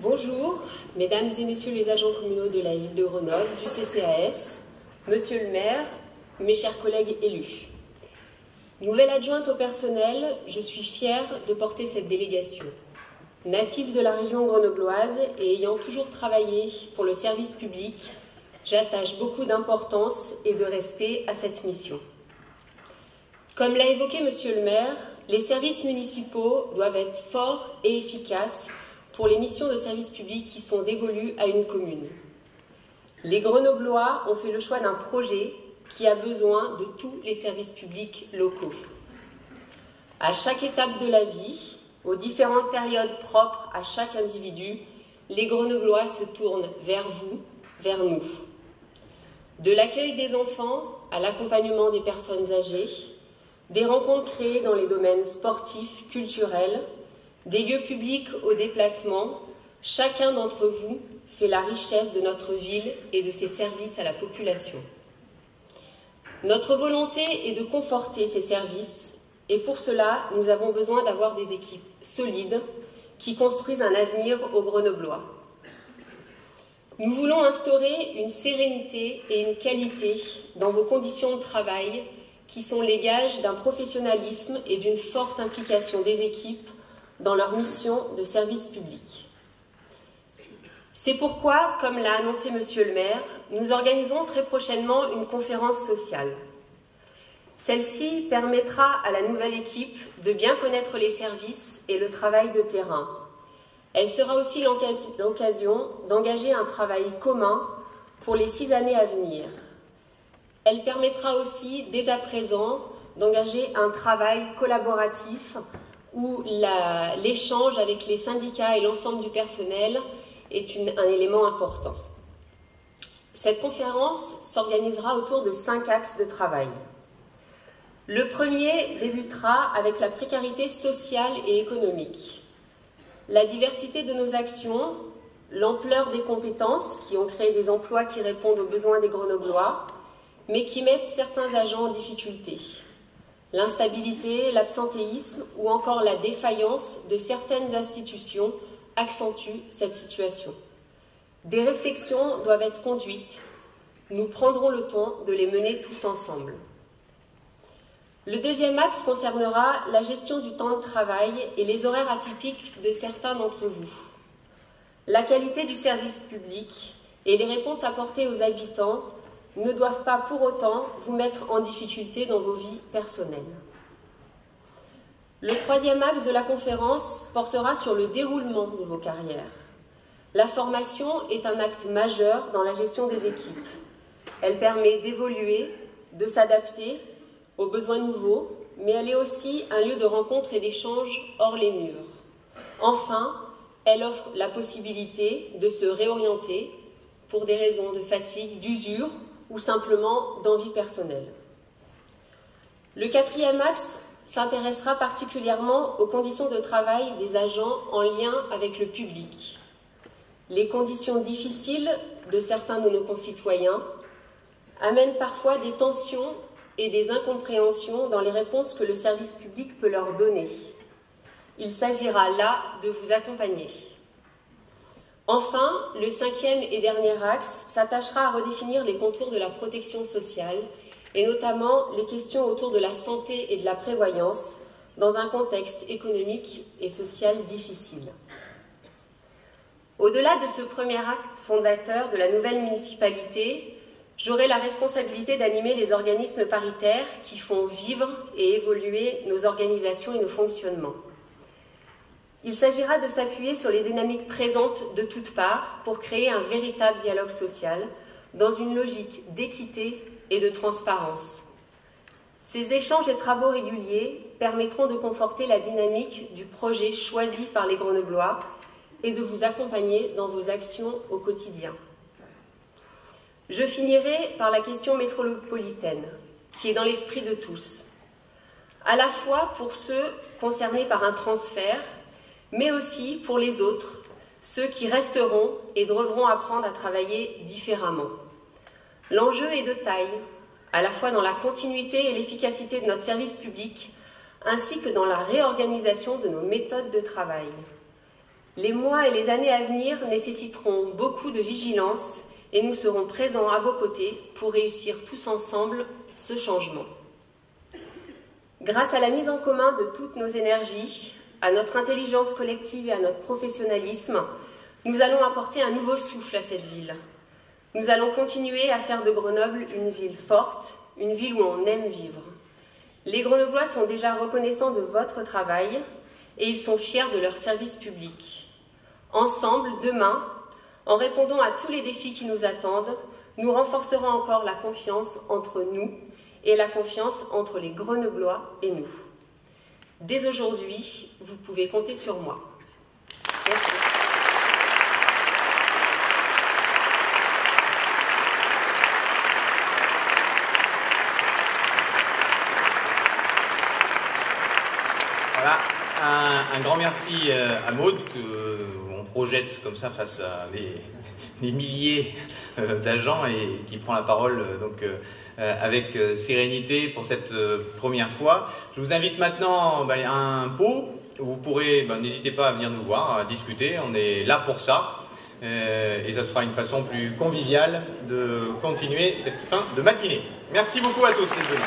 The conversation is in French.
Bonjour, mesdames et messieurs les agents communaux de la ville de Grenoble, du CCAS, monsieur le maire, mes chers collègues élus. Nouvelle adjointe au personnel, je suis fière de porter cette délégation. Native de la région grenobloise et ayant toujours travaillé pour le service public, j'attache beaucoup d'importance et de respect à cette mission. Comme l'a évoqué monsieur le maire, les services municipaux doivent être forts et efficaces pour les missions de service public qui sont dévolues à une commune. Les Grenoblois ont fait le choix d'un projet qui a besoin de tous les services publics locaux. À chaque étape de la vie, aux différentes périodes propres à chaque individu, les Grenoblois se tournent vers vous, vers nous. De l'accueil des enfants à l'accompagnement des personnes âgées, des rencontres créées dans les domaines sportifs, culturels, des lieux publics au déplacement, chacun d'entre vous fait la richesse de notre ville et de ses services à la population. Notre volonté est de conforter ces services et pour cela, nous avons besoin d'avoir des équipes solides qui construisent un avenir aux Grenoblois. Nous voulons instaurer une sérénité et une qualité dans vos conditions de travail qui sont les gages d'un professionnalisme et d'une forte implication des équipes dans leur mission de service public. C'est pourquoi, comme l'a annoncé monsieur le maire, nous organisons très prochainement une conférence sociale. Celle-ci permettra à la nouvelle équipe de bien connaître les services et le travail de terrain. Elle sera aussi l'occasion d'engager un travail commun pour les 6 années à venir. Elle permettra aussi, dès à présent, d'engager un travail collaboratif où l'échange avec les syndicats et l'ensemble du personnel est un élément important. Cette conférence s'organisera autour de 5 axes de travail. Le premier débutera avec la précarité sociale et économique. La diversité de nos actions, l'ampleur des compétences qui ont créé des emplois qui répondent aux besoins des Grenoblois, mais qui mettent certains agents en difficulté. L'instabilité, l'absentéisme ou encore la défaillance de certaines institutions accentuent cette situation. Des réflexions doivent être conduites. Nous prendrons le temps de les mener tous ensemble. Le deuxième axe concernera la gestion du temps de travail et les horaires atypiques de certains d'entre vous. La qualité du service public et les réponses apportées aux habitants ne doivent pas pour autant vous mettre en difficulté dans vos vies personnelles. Le troisième axe de la conférence portera sur le déroulement de vos carrières. La formation est un acte majeur dans la gestion des équipes. Elle permet d'évoluer, de s'adapter aux besoins nouveaux, mais elle est aussi un lieu de rencontre et d'échange hors les murs. Enfin, elle offre la possibilité de se réorienter pour des raisons de fatigue, d'usure ou simplement d'envie personnelle. Le quatrième axe s'intéressera particulièrement aux conditions de travail des agents en lien avec le public. Les conditions difficiles de certains de nos concitoyens amènent parfois des tensions et des incompréhensions dans les réponses que le service public peut leur donner. Il s'agira là de vous accompagner. Enfin, le cinquième et dernier axe s'attachera à redéfinir les contours de la protection sociale et notamment les questions autour de la santé et de la prévoyance dans un contexte économique et social difficile. Au-delà de ce premier acte fondateur de la nouvelle municipalité, j'aurai la responsabilité d'animer les organismes paritaires qui font vivre et évoluer nos organisations et nos fonctionnements. Il s'agira de s'appuyer sur les dynamiques présentes de toutes parts pour créer un véritable dialogue social dans une logique d'équité et de transparence. Ces échanges et travaux réguliers permettront de conforter la dynamique du projet choisi par les Grenoblois et de vous accompagner dans vos actions au quotidien. Je finirai par la question métropolitaine, qui est dans l'esprit de tous, à la fois pour ceux concernés par un transfert, mais aussi pour les autres, ceux qui resteront et devront apprendre à travailler différemment. L'enjeu est de taille, à la fois dans la continuité et l'efficacité de notre service public, ainsi que dans la réorganisation de nos méthodes de travail. Les mois et les années à venir nécessiteront beaucoup de vigilance et nous serons présents à vos côtés pour réussir tous ensemble ce changement. Grâce à la mise en commun de toutes nos énergies, à notre intelligence collective et à notre professionnalisme, nous allons apporter un nouveau souffle à cette ville. Nous allons continuer à faire de Grenoble une ville forte, une ville où on aime vivre. Les Grenoblois sont déjà reconnaissants de votre travail et ils sont fiers de leur service public. Ensemble, demain, en répondant à tous les défis qui nous attendent, nous renforcerons encore la confiance entre nous et la confiance entre les Grenoblois et nous. Dès aujourd'hui, vous pouvez compter sur moi. Merci. Voilà, un grand merci à Maud, qu'on projette comme ça face à des milliers d'agents et qui prend la parole avec sérénité pour cette première fois. Je vous invite maintenant à un pot où vous pourrez, n'hésitez pas à venir nous voir, à discuter, on est là pour ça. Et ça sera une façon plus conviviale de continuer cette fin de matinée. Merci beaucoup à tous, les deux.